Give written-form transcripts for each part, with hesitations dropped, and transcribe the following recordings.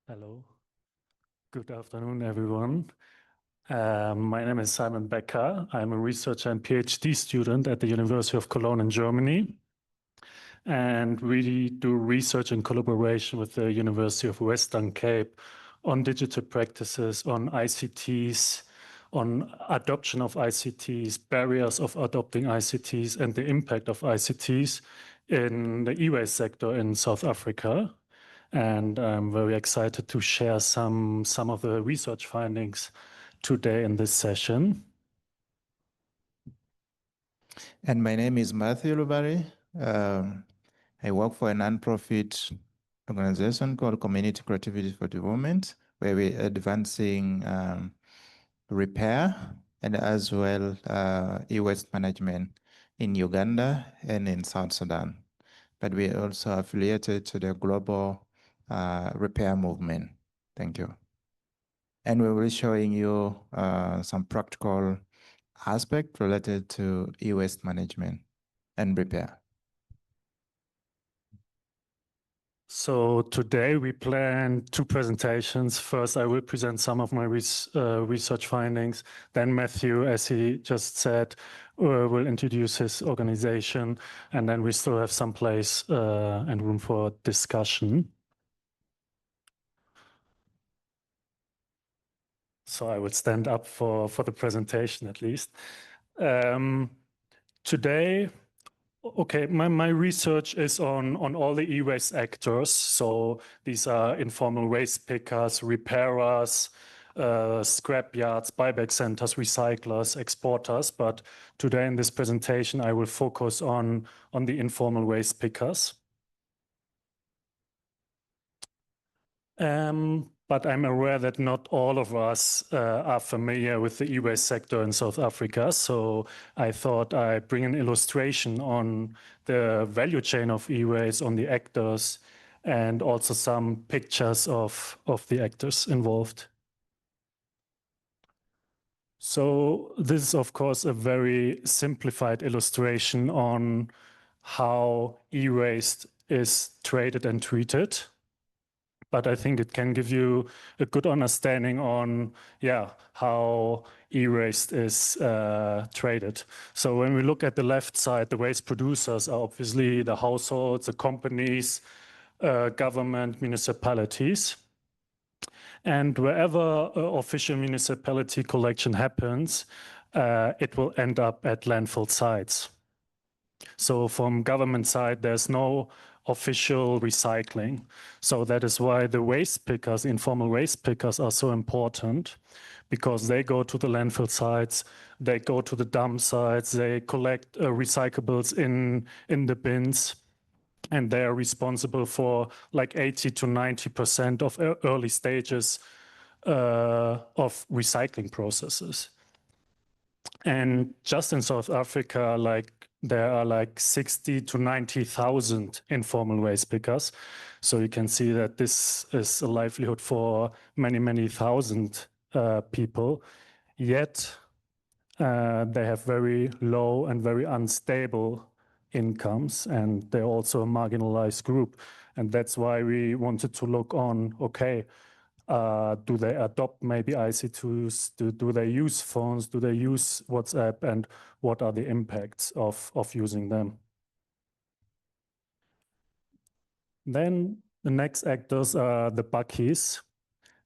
Hello. Good afternoon, everyone. My name is Simon Becker. I'm a researcher and PhD student at the University of Cologne in Germany. And we do research in collaboration with the University of Western Cape on digital practices, on ICTs, on adoption of ICTs, barriers of adopting ICTs, and the impact of ICTs in the e-waste sector in South Africa. And I'm very excited to share some of the research findings today in this session. And my name is Matthew Lubari. I work for a nonprofit organization called Community Creativity for Development, where we're advancing repair and as well e-waste management in Uganda and in South Sudan. But we are also affiliated to the global repair movement. Thank you. And we will be showing you some practical aspect related to e-waste management and repair. So today we plan two presentations. First, I will present some of my research findings. Then Matthew, as he just said, will introduce his organization. And then we still have some place and room for discussion. So I will stand up for the presentation at least. Today, okay, my research is on all the e-waste actors. So these are informal waste pickers, repairers, scrap yards, buyback centers, recyclers, exporters. But today in this presentation, I will focus on the informal waste pickers. But I'm aware that not all of us are familiar with the e-waste sector in South Africa. So I thought I'd bring an illustration on the value chain of e-waste, on the actors, and also some pictures of the actors involved. So this is, of course, a very simplified illustration on how e-waste is traded and treated. But I think it can give you a good understanding on, how e-waste is traded. So when we look at the left side, the waste producers are obviously the households, the companies, government, municipalities. And wherever official municipality collection happens, it will end up at landfill sites. So from government side, there's no official recycling. So that is why the waste pickers, informal waste pickers, are so important, because they go to the landfill sites, they go to the dump sites, they collect recyclables in the bins, and they are responsible for like 80 to 90% of early stages of recycling processes. And just in South Africa, there are like 60 to 90,000 informal waste pickers. So you can see that this is a livelihood for many, many thousand people. Yet they have very low and very unstable incomes, and they're also a marginalized group. And that's why we wanted to look on, okay, do they adopt maybe ICTs? Do they use phones? Do they use WhatsApp? And what are the impacts of using them? Then the next actors are the buckies.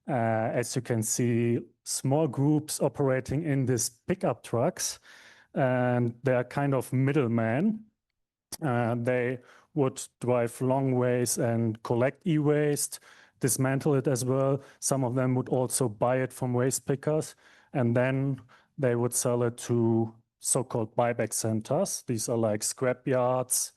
As you can see, small groups operating in these pickup trucks, and they are kind of middlemen. They would drive long ways and collect e-waste, dismantle it as well. Some of them would also buy it from waste pickers, and then they would sell it to so-called buyback centers. These are like scrap yards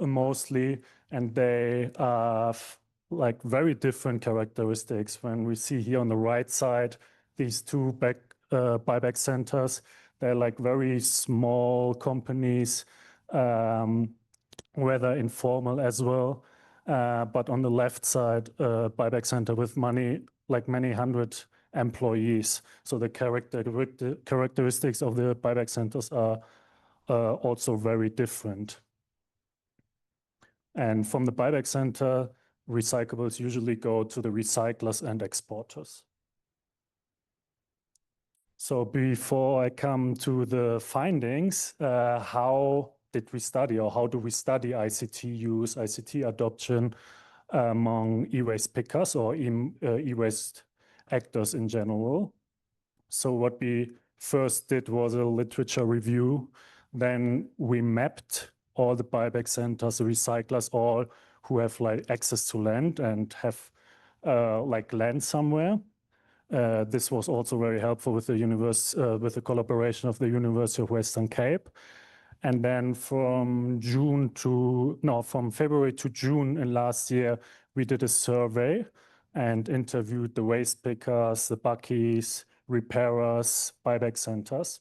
mostly, and they have like very different characteristics. When we see here on the right side, these two buyback centers, they're like very small companies, whether informal as well. But on the left side, buyback center with money, like many hundred employees. So the characteristics of the buyback centers are also very different. And from the buyback center, recyclables usually go to the recyclers and exporters. So before I come to the findings, how did we study, or how do we study ICT use, ICT adoption among e-waste pickers or e-waste actors in general? So what we first did was a literature review. Then we mapped all the buyback centers, the recyclers, all who have like access to land and have like land somewhere. This was also very helpful with the collaboration of the University of Western Cape. And then from February to June in last year, we did a survey and interviewed the waste pickers, the buckies, repairers, buyback centers.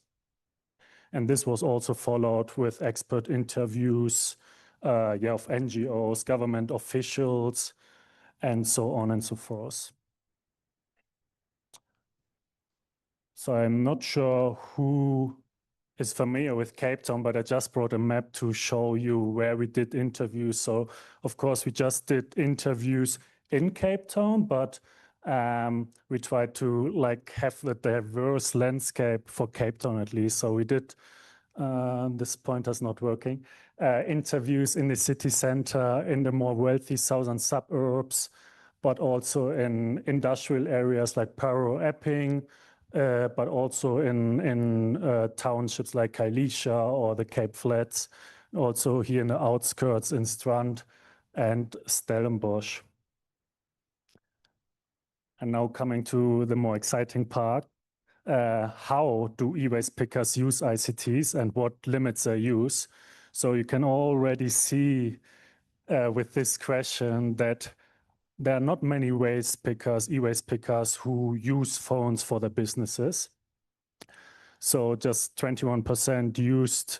And this was also followed with expert interviews of NGOs, government officials, and so on and so forth. So I'm not sure who is familiar with Cape Town, but I just brought a map to show you where we did interviews. So of course we just did interviews in Cape Town, but we tried to like have the diverse landscape for Cape Town at least. So we did, this pointer's not working, interviews in the city center, in the more wealthy southern suburbs, but also in industrial areas like Paro Epping, but also in townships like Kailicha or the Cape Flats, also here in the outskirts in Strand and Stellenbosch. And now coming to the more exciting part, how do e-waste pickers use ICTs and what limits they use? So you can already see with this question that there are not many waste pickers, e-waste pickers who use phones for their businesses. So just 21% used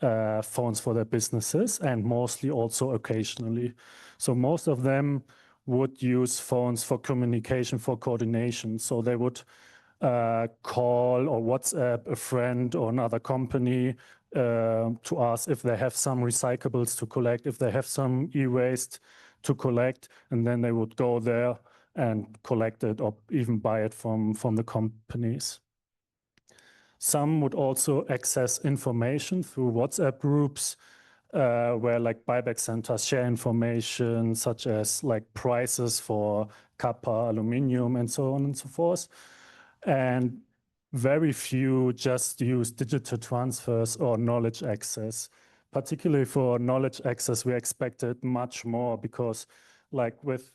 phones for their businesses, and mostly also occasionally. So most of them would use phones for communication, for coordination. So they would call or WhatsApp a friend or another company to ask if they have some recyclables to collect, if they have some e-waste to collect, and then they would go there and collect it or even buy it from the companies. Some would also access information through WhatsApp groups where like buyback centers share information such as like prices for copper, aluminium, and so on and so forth. And very few just use digital transfers or knowledge access. Particularly for knowledge access, we expected much more because like with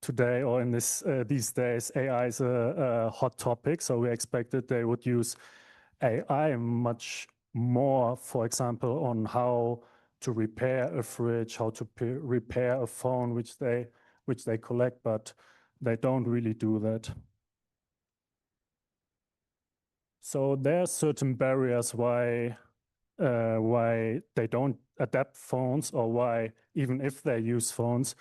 today or in these days, AI is a hot topic. So we expected they would use AI much more, for example, on how to repair a fridge, how to repair a phone, which they collect, but they don't really do that. So there are certain barriers why they don't adapt phones, or why even if they use phones,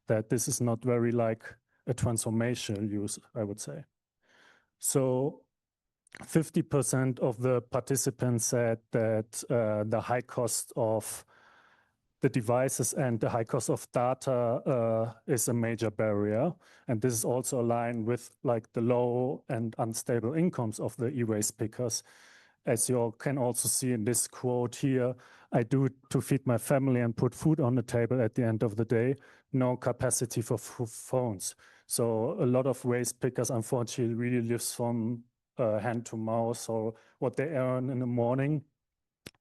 that this is not very like a transformational use, I would say. So 50% of the participants said that the high cost of the devices and the high cost of data is a major barrier. And this is also aligned with like the low and unstable incomes of the e-waste pickers. As you can also see in this quote here, I do it to feed my family and put food on the table at the end of the day, no capacity for phones. So a lot of waste pickers, unfortunately, really lives from hand to mouth. So what they earn in the morning,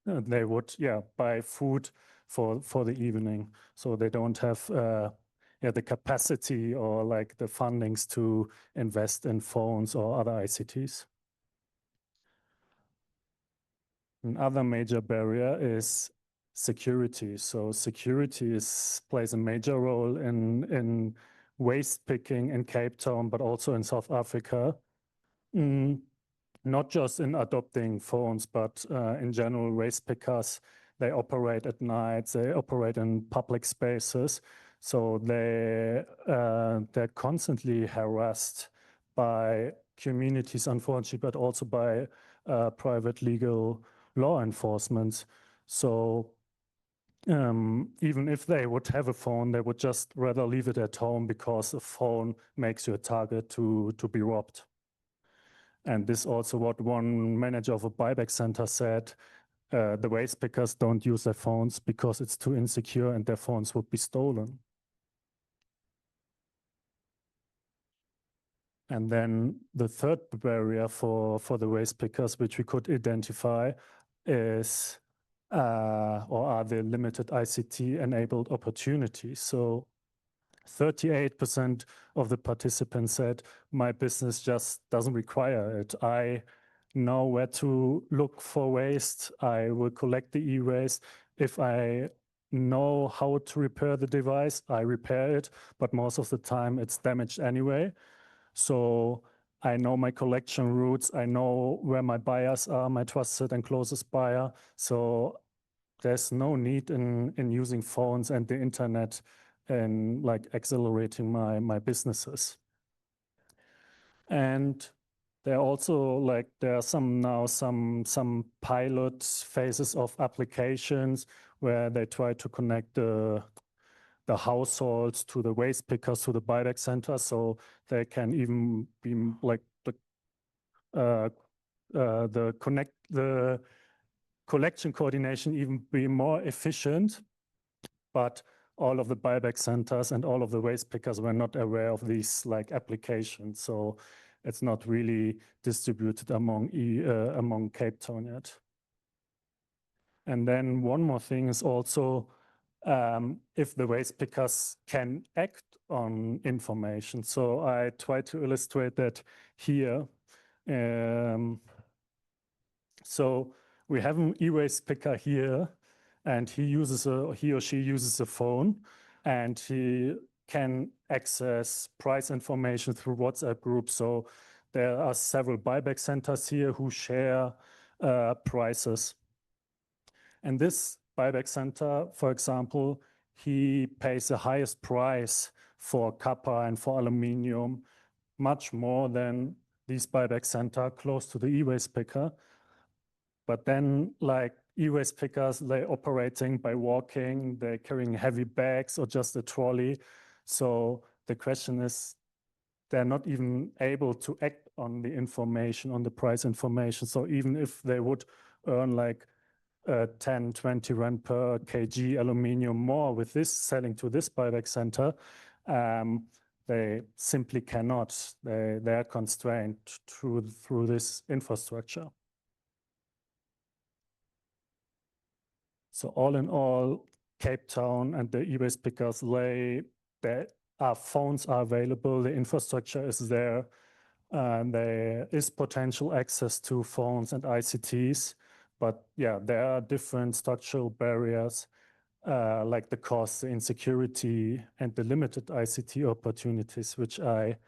they would buy food for the evening. So they don't have the capacity or like the fundings to invest in phones or other ICTs. Another major barrier is security. So security plays a major role in waste picking in Cape Town, but also in South Africa. Not just in adopting phones, but in general, waste pickers, they operate at night, they operate in public spaces. So they're constantly harassed by communities, unfortunately, but also by private legal law enforcement. So even if they would have a phone, they would just rather leave it at home because a phone makes you a target to be robbed. And this also what one manager of a buyback center said, the waste pickers don't use their phones because it's too insecure and their phones would be stolen. And then the third barrier for the waste pickers, which we could identify, is or are the limited ICT enabled opportunities. So 38% of the participants said, my business just doesn't require it. I know where to look for waste. I will collect the e-waste. If I know how to repair the device, I repair it, but most of the time it's damaged anyway. So I know my collection routes. I know where my buyers are, my trusted and closest buyer. So there's no need in using phones and the internet and like accelerating my businesses. And there are also like there are some pilot phases of applications where they try to connect the households to the waste pickers to the buyback center, so they can even be like the collection coordination even be more efficient. But all of the buyback centers and all of the waste pickers were not aware of these like applications, so it's not really distributed among Cape Town yet. And then one more thing is also if the waste pickers can act on information. So I try to illustrate that here. So we have an e-waste picker here, and he or she uses a phone, and he can access price information through WhatsApp groups. So there are several buyback centers here who share prices. And this buyback center, for example, he pays the highest price for copper and for aluminium, much more than these buyback center close to the e-waste picker. But then like e-waste pickers, they're operating by walking, they're carrying heavy bags or just a trolley. So the question is, they're not even able to act on the information, on the price information. So even if they would earn like 10, 20 rand per kg aluminium more with this selling to this buyback center, they simply cannot. They are constrained through this infrastructure. So all in all, Cape Town and the e-waste pickers, phones are available, the infrastructure is there, and there is potential access to phones and ICTs. But yeah, there are different structural barriers like the cost, the insecurity, and the limited ICT opportunities, which I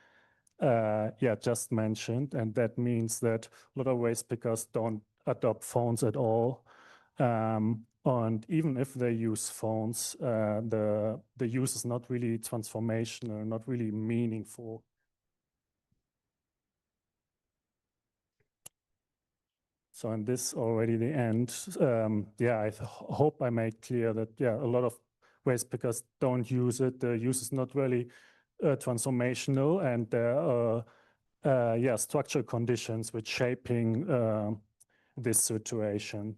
just mentioned. And that means that a lot of waste pickers don't adopt phones at all. And even if they use phones, the use is not really transformational, not really meaningful. So in this already the end, I hope I made clear that, a lot of waste pickers don't use it. The use is not really transformational, and there are, structural conditions which shaping this situation.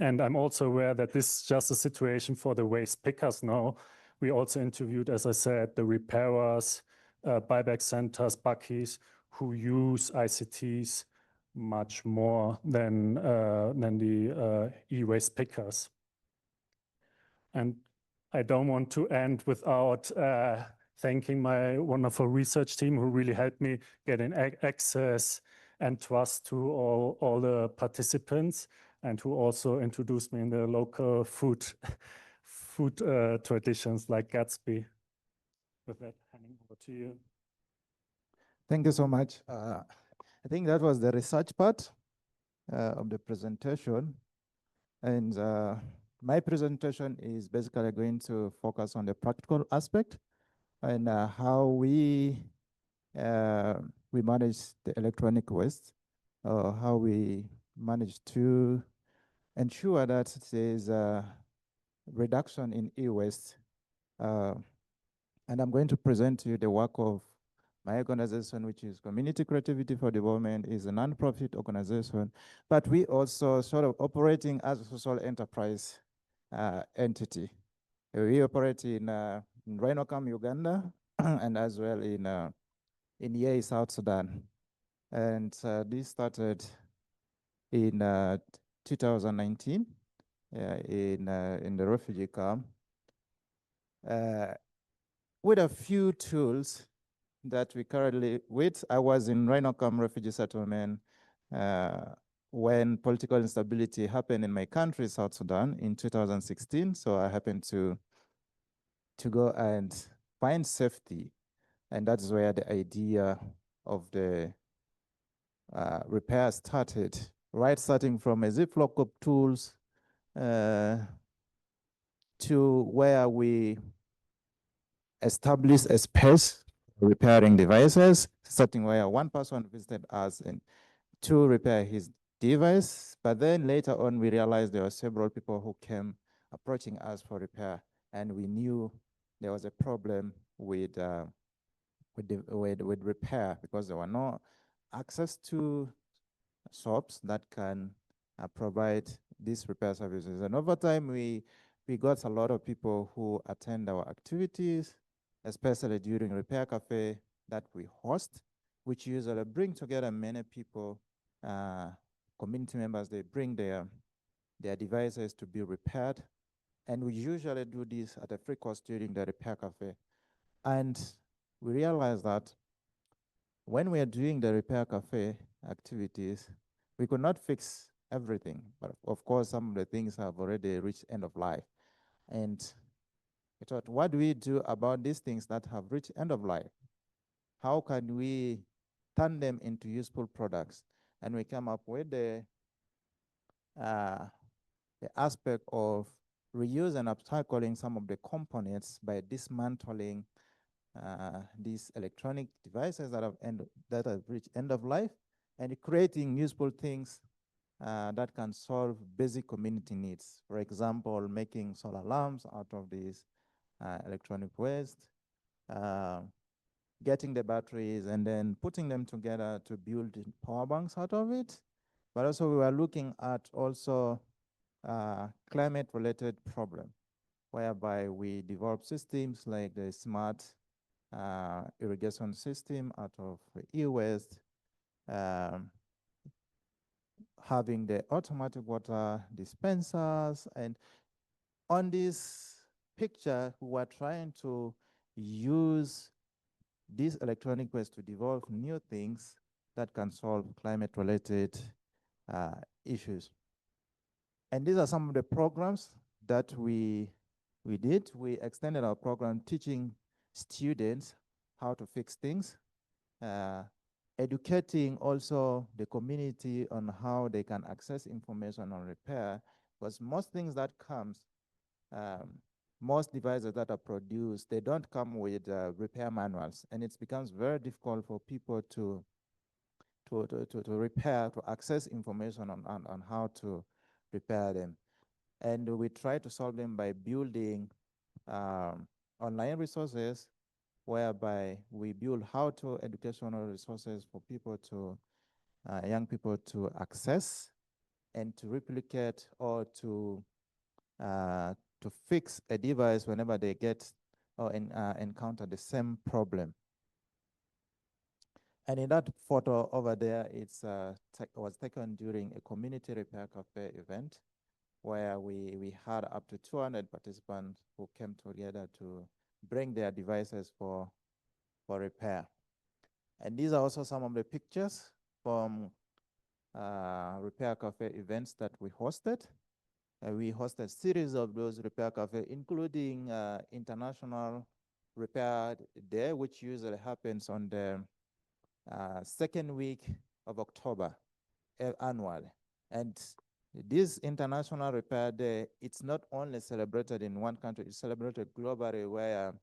And I'm also aware that this is just a situation for the waste pickers now. We also interviewed, as I said, the repairers, buyback centers, buckies, who use ICTs much more than the e-waste pickers. And I don't want to end without thanking my wonderful research team who really helped me getting access and trust to all the participants, and who also introduced me in the local food traditions like Gatsby. With that, handing over to you. Thank you so much. I think that was the research part of the presentation. And my presentation is basically going to focus on the practical aspect and how we manage the electronic waste, how we manage to ensure that there's reduction in e-waste. And I'm going to present to you the work of my organization, which is Community Creativity for Development, is a nonprofit organization, but we also sort of operating as a social enterprise entity. We operate in Rhinocam, Uganda, and as well in Yei, South Sudan. And this started in 2019 in the refugee camp with a few tools that we currently with. I was in Rhinocam refugee settlement when political instability happened in my country, South Sudan, in 2016. So I happened to go and find safety. And that's where the idea of the repair started, right? Starting from a Ziploc of tools to where we established a space for repairing devices, starting where one person visited us and to repair his device. But then later on, we realized there were several people who came approaching us for repair, and we knew there was a problem with repair because there were no access to shops that can provide these repair services. And over time, we got a lot of people who attend our activities, especially during Repair Cafe that we host, which usually bring together many people, community members. They bring their devices to be repaired. And we usually do this at a free cost during the Repair Cafe. And we realized that when we are doing the Repair Cafe activities, we could not fix everything, but of course, some of the things have already reached end of life. And we thought, what do we do about these things that have reached end of life? How can we turn them into useful products? And we came up with the aspect of reuse and upcycling some of the components by dismantling these electronic devices that have reached end of life and creating useful things that can solve basic community needs. For example, making solar lamps out of these electronic waste, getting the batteries and then putting them together to build power banks out of it. But also we were looking at also climate-related problem, whereby we develop systems like the smart irrigation system out of e-waste, having the automatic water dispensers. And on this picture, we were trying to use this electronic waste to develop new things that can solve climate-related issues. And these are some of the programs that we did. We extended our program teaching students how to fix things, educating also the community on how they can access information on repair, because most things that comes, most devices that are produced, they don't come with repair manuals, and it becomes very difficult for people to repair, to access information on how to repair them. And we try to solve them by building online resources, whereby we build how-to educational resources for people to, young people to access and to replicate or to fix a device whenever they get or encounter the same problem. And in that photo over there, it's was taken during a community repair cafe event where we had up to 200 participants who came together to bring their devices for repair. And these are also some of the pictures from Repair Cafe events that we hosted. We hosted series of those Repair Cafe, including International Repair Day, which usually happens on the second week of October annually. And this International Repair Day, it's not only celebrated in one country, it's celebrated globally, where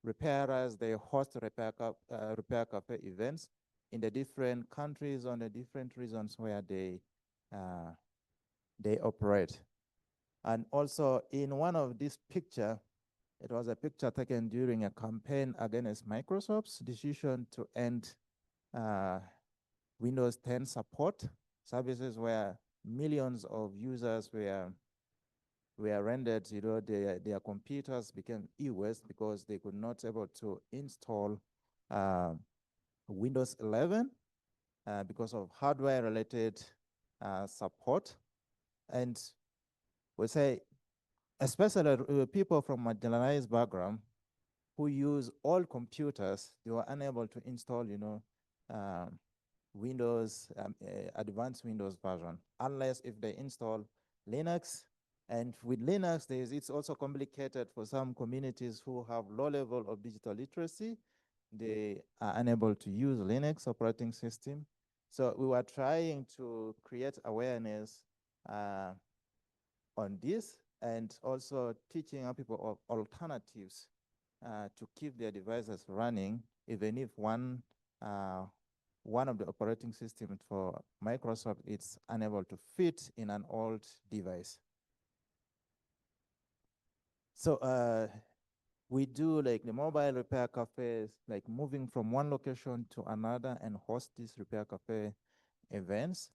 repairers, they host repair cafe events in the different countries on the different regions where they operate. And also in one of these picture, it was a picture taken during a campaign against Microsoft's decision to end Windows 10 support services where millions of users were rendered, their computers became e-waste because they could not able to install uh, Windows 11 because of hardware-related support. And we say, especially people from marginalized background who use old computers, they were unable to install, um, Windows, advanced Windows version, unless if they install Linux. And with Linux, it's also complicated for some communities who have low level of digital literacy. They are unable to use Linux operating system. So we were trying to create awareness on this and also teaching our people of alternatives to keep their devices running, even if one of the operating systems for Microsoft is unable to fit in an old device. So we do like the mobile repair cafes, like moving from one location to another and host these repair cafe events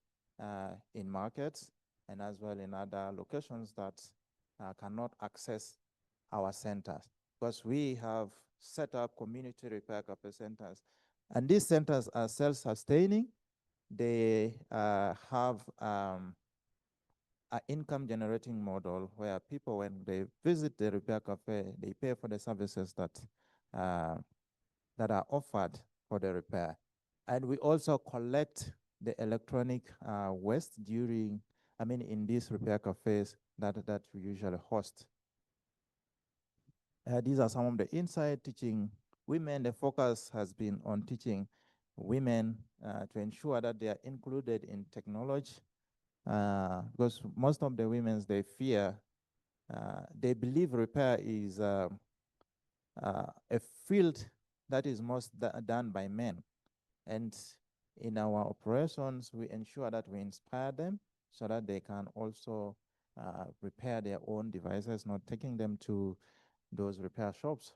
in markets and as well in other locations that cannot access our centers. Because we have set up community repair cafe centers. And these centers are self-sustaining. They have an income generating model where people, when they visit the repair cafe, they pay for the services uh, that are offered for the repair. And we also collect the electronic waste in these repair cafes that we usually host. These are some of the insight teaching women. The focus has been on teaching women to ensure that they are included in technology because most of the women, they fear, they believe repair is a field that is most done by men. And in our operations, we ensure that we inspire them so that they can also repair their own devices, not taking them to those repair shops.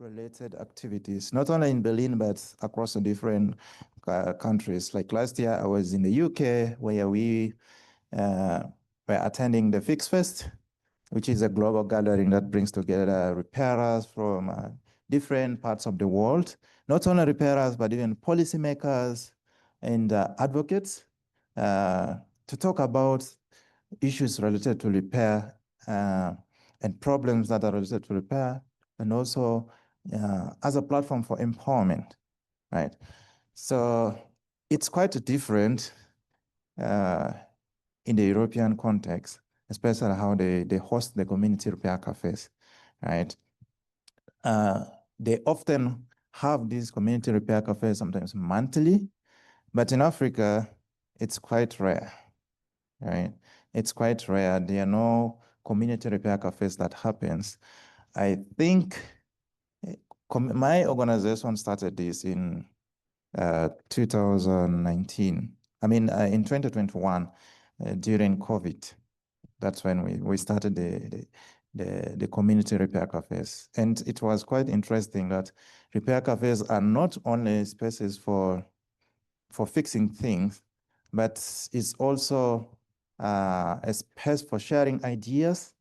related activities, not only in Berlin, but across the different countries. Like last year, I was in the UK where we were attending the Fix Fest, which is a global gathering that brings together repairers from different parts of the world, not only repairers, but even policymakers and advocates to talk about issues related to repair and problems that are related to repair, and also as a platform for empowerment, right? So it's quite different in the European context, especially how they host the community repair cafes, right? They often have these community repair cafes sometimes monthly, but in Africa, it's quite rare, right? It's quite rare. There are no community repair cafes that happens. I think my organization started this in 2019. I mean, in 2021, during COVID. That's when we started the community repair cafes. And it was quite interesting that repair cafes are not only spaces for fixing things, but it's also a space for sharing ideas,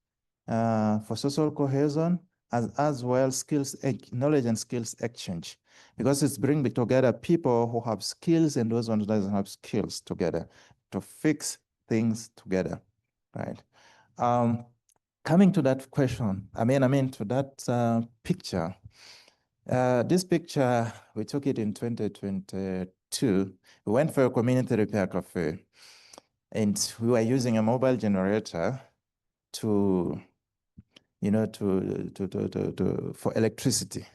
for social cohesion, as well skills, knowledge and skills exchange, because it's bringing together people who have skills and those ones who doesn't have skills together to fix things together, right? Coming to that question, I mean to that picture. This picture, we took it in 2022. We went for a community repair cafe, and we were using a mobile generator to, for electricity.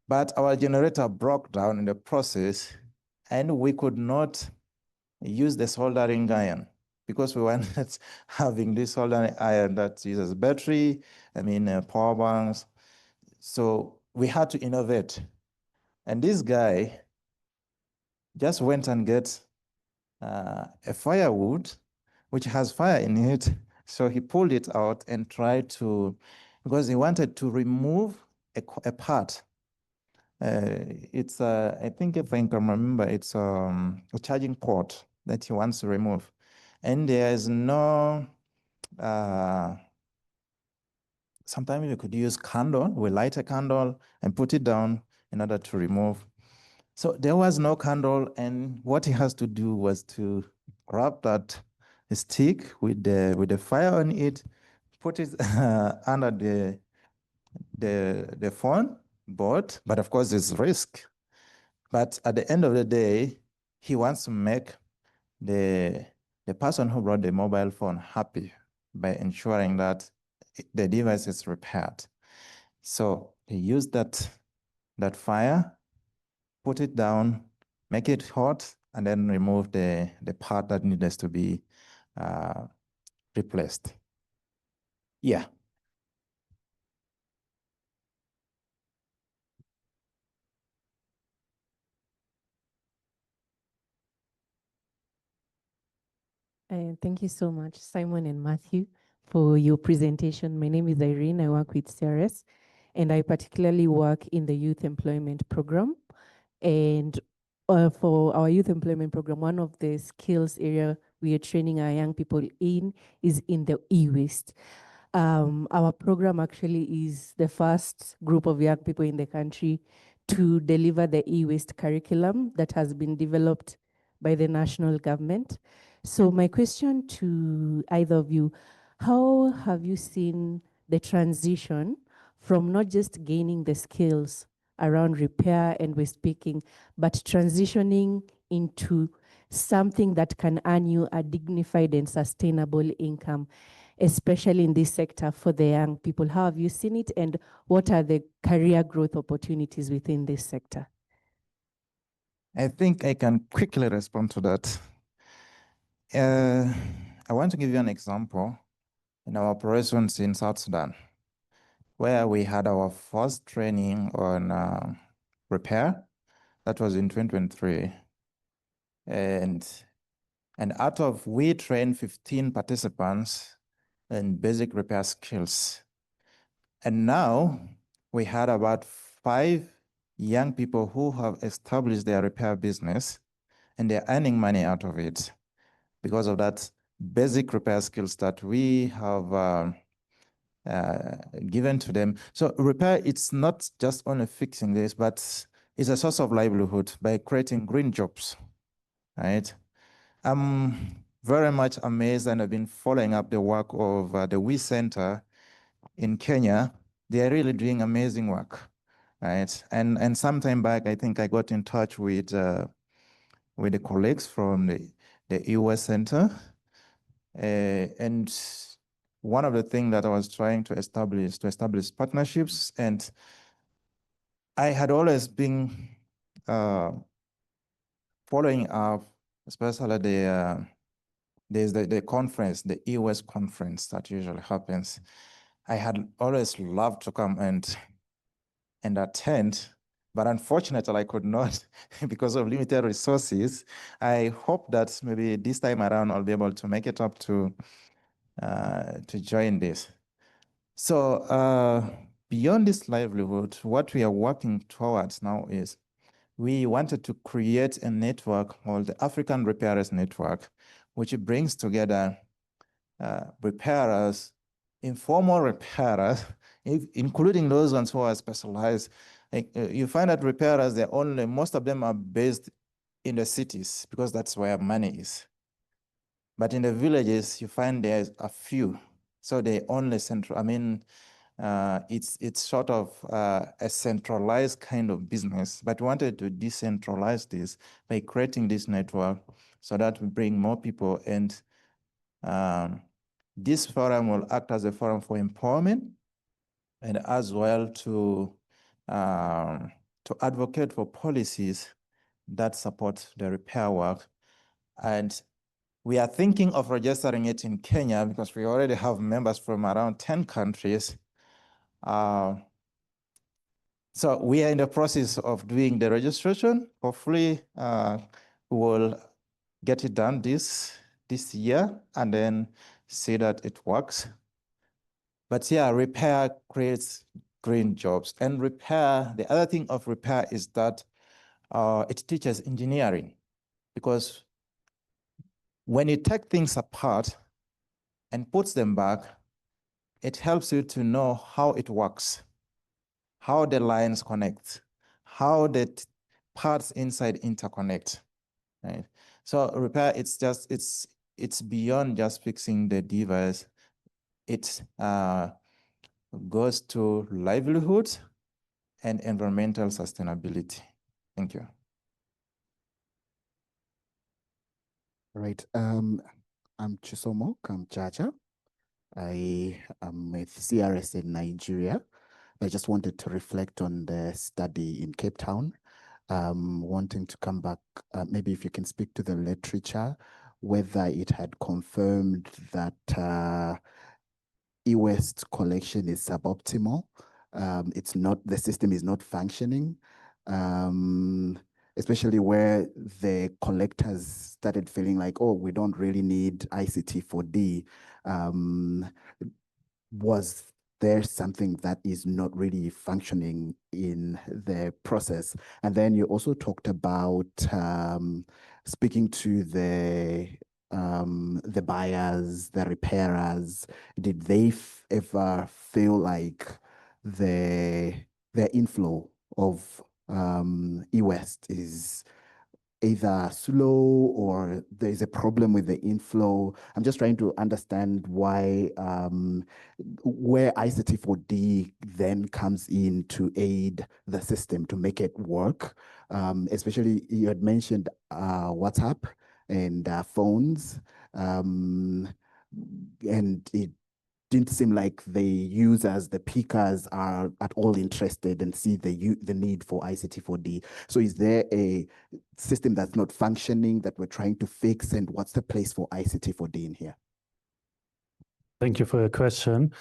But our generator broke down in the process, and we could not use the soldering iron because we were not having this soldering iron that uses battery, power banks. So we had to innovate. And this guy just went and get a firewood, which has fire in it. So he pulled it out and tried to, because he wanted to remove a part. It's, I think if I can remember, it's a charging port that he wants to remove. And there is no, sometimes you could use candle. We light a candle and put it down in order to remove. So there was no candle, and what he has to do was to grab that stick with the fire on it, put it under the phone board, but of course there's risk. But at the end of the day, he wants to make the person who brought the mobile phone happy by ensuring that the device is repaired. So he used that fire, put it down, make it hot, and then remove the part that needs to be replaced. Yeah. Thank you so much, Simon and Matthew, for your presentation. My name is Irene. I work with CRS, and I particularly work in the youth employment program. And for our youth employment program, one of the skills area we are training our young people in is in the e-waste. Our program actually is the first group of young people in the country to deliver the e-waste curriculum that has been developed by the national government. So my question to either of you, how have you seen the transition from not just gaining the skills around repair and waste picking, but transitioning into something that can earn you a dignified and sustainable income, especially in this sector for the young people? How have you seen it, and what are the career growth opportunities within this sector? I think I can quickly respond to that. I want to give you an example in our operations in South Sudan, where we had our first training on repair. That was in 2023. And out of, we trained 15 participants in basic repair skills. And now we had about 5 young people who have established their repair business, and they're earning money out of it because of that basic repair skills that we have given to them. So repair, it's not just only fixing this, but it's a source of livelihood by creating green jobs, right? I'm very much amazed, and I've been following up the work of the WE Center in Kenya. They are really doing amazing work, right? And sometime back, I think I got in touch with the colleagues from the US Center, and one of the things that I was trying to establish partnerships, and I had always been following up, especially there's the conference, the US conference that usually happens. I had always loved to come and attend, but unfortunately I could not because of limited resources. I hope that maybe this time around I'll be able to make it up to join this. So beyond this livelihood, what we are working towards now is we wanted to create a network called the African Repairers Network, which brings together repairers, informal repairers, including those ones who are specialized. You find that repairers, most of them are based in the cities because that's where money is. But in the villages, you find there's a few. So they only it's sort of a centralized kind of business, but we wanted to decentralize this by creating this network so that we bring more people, and this forum will act as a forum for empowerment and as well to advocate for policies that support the repair work. And we are thinking of registering it in Kenya because we already have members from around 10 countries. So we are in the process of doing the registration. Hopefully, we will get it done this year and then see that it works. But yeah, repair creates green jobs. And repair, the other thing of repair is that it teaches engineering, because when you take things apart and puts them back, it helps you to know how it works, how the lines connect, how the parts inside interconnect, right? So repair, it's beyond just fixing the device. It goes to livelihood and environmental sustainability. Thank you. Right. I'm Chisomo Kamchacha. I am with CRS in Nigeria. I just wanted to reflect on the study in Cape Town. Wanting to come back, maybe if you can speak to the literature, whether it had confirmed that e-waste collection is suboptimal. It's not, the system is not functioning, especially where the collectors started feeling like, oh, we don't really need ICT 4D. Was there something that is not really functioning in the process? And then you also talked about speaking to the buyers, the repairers. Did they ever feel like the inflow of e-waste is either slow or there's a problem with the inflow? I'm just trying to understand why, where ICT 4D then comes in to aid the system to make it work. Especially you had mentioned WhatsApp and phones, and it didn't seem like the users, the pickers, are at all interested and see the need for ICT 4D. So is there a system that's not functioning that we're trying to fix, and what's the place for ICT 4D in here? Thank you for your question.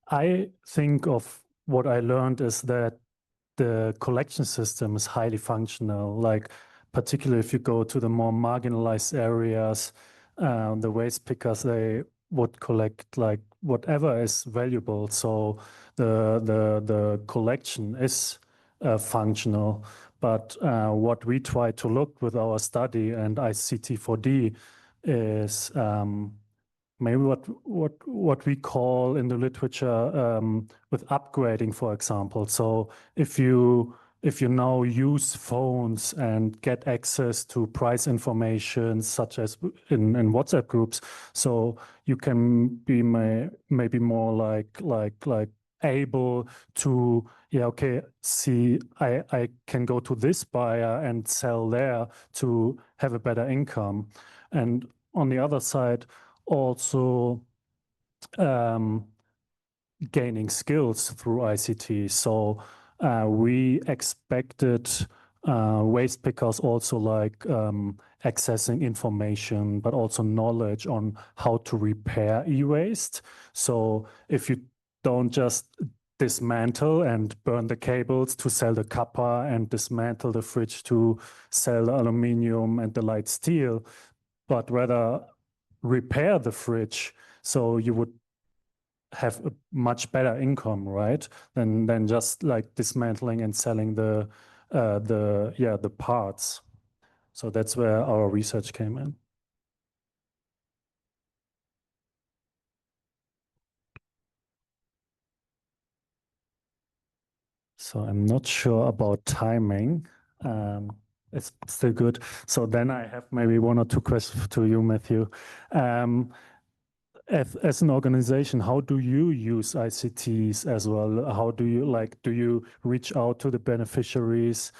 I think of what I learned is that the collection system is highly functional, like particularly if you go to the more marginalized areas, the waste pickers, they would collect like whatever is valuable. So the collection is functional. But what we try to look with our study and ICT4D is maybe what we call in the literature with upgrading, for example. So if you now use phones and get access to price information, such as in WhatsApp groups, so you can be maybe more like able to, yeah, okay, see, I can go to this buyer and sell there to have a better income. And on the other side, also gaining skills through ICT. So we expected waste pickers also like accessing information, but also knowledge on how to repair e-waste. So if you don't just dismantle and burn the cables to sell the copper and dismantle the fridge to sell the aluminum and the light steel, but rather repair the fridge, so you would have a much better income, right? Than just like dismantling and selling the parts. So that's where our research came in. So I'm not sure about timing. It's still good. So then I have maybe one or two questions to you, Matthew. As an organization, how do you use ICTs as well? How do you reach out to the beneficiaries?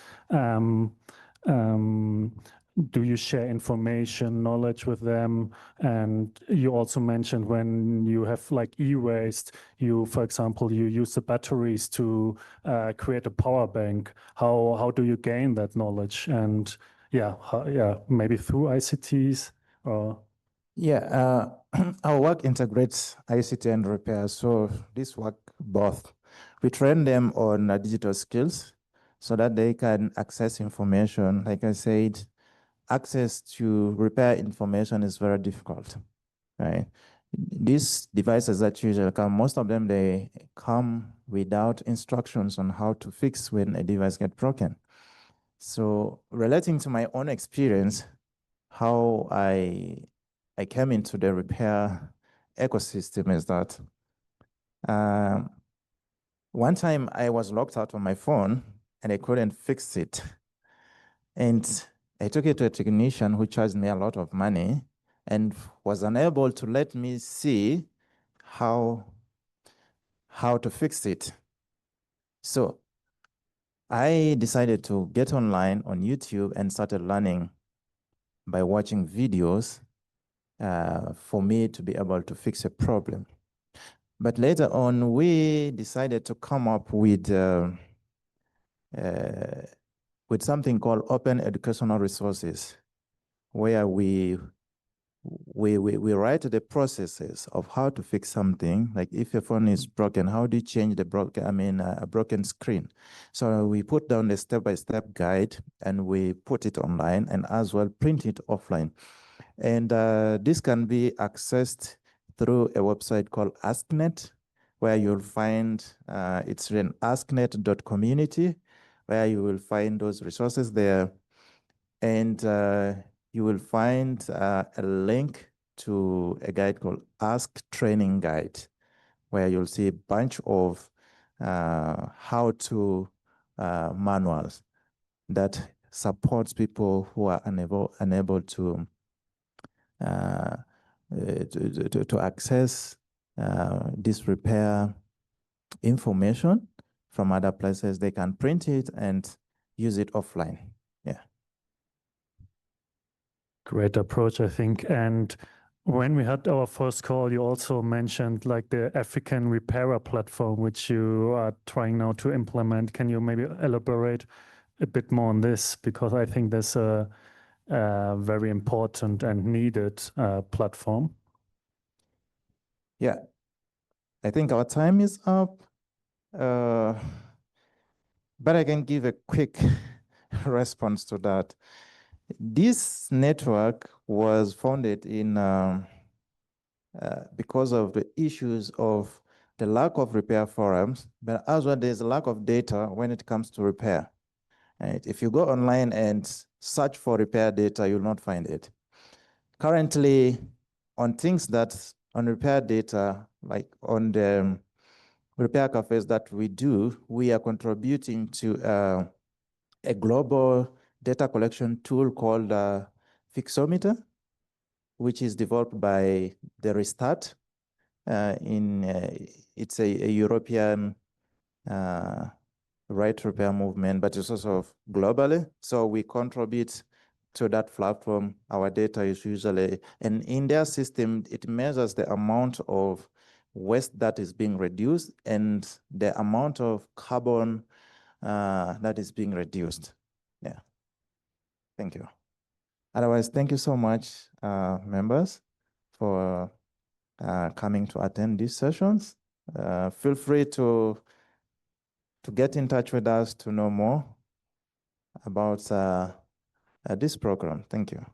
Do you share information, knowledge with them? And you also mentioned when you have like e-waste, for example, you use the batteries to create a power bank. How do you gain that knowledge? And maybe through ICTs or? Yeah, our work integrates ICT and repair. So this work both. We train them on digital skills so that they can access information. Like I said, access to repair information is very difficult, right? These devices that usually come, most of them, they come without instructions on how to fix when a device gets broken. So relating to my own experience, how I came into the repair ecosystem is that one time I was locked out on my phone and I couldn't fix it. And I took it to a technician who charged me a lot of money and was unable to let me see how to fix it. So I decided to get online on YouTube and started learning by watching videos for me to be able to fix a problem. But later on, we decided to come up with something called open educational resources, where we write the processes of how to fix something. Like if your phone is broken, how do you change a broken screen? So we put down a step-by-step guide and we put it online and as well print it offline. And this can be accessed through a website called AskNet, where you'll find, it's in asknet.community, where you will find those resources there. And you will find a link to a guide called Ask Training Guide, where you'll see a bunch of how-to manuals that supports people who are unable to access this repair information from other places. They can print it and use it offline. Yeah. Great approach, I think. And when we had our first call, you also mentioned like the African repairer platform, which you are trying now to implement. Can you maybe elaborate a bit more on this? Because I think that's a very important and needed platform. Yeah, I think our time is up, but I can give a quick response to that. This network was founded in because of the issues of the lack of repair forums, but as well there's a lack of data when it comes to repair. Right? If you go online and search for repair data, you'll not find it. Currently, on things that on repair data, like on the repair cafes that we do, we are contributing to a global data collection tool called Fixometer, which is developed by the Restart. It's a European right repair movement, but it's also globally. So we contribute to that platform. Our data is usually, and in their system, it measures the amount of waste that is being reduced and the amount of carbon that is being reduced. Yeah. Thank you. Otherwise, thank you so much, members, for coming to attend these sessions. Feel free to get in touch with us to know more about this program. Thank you.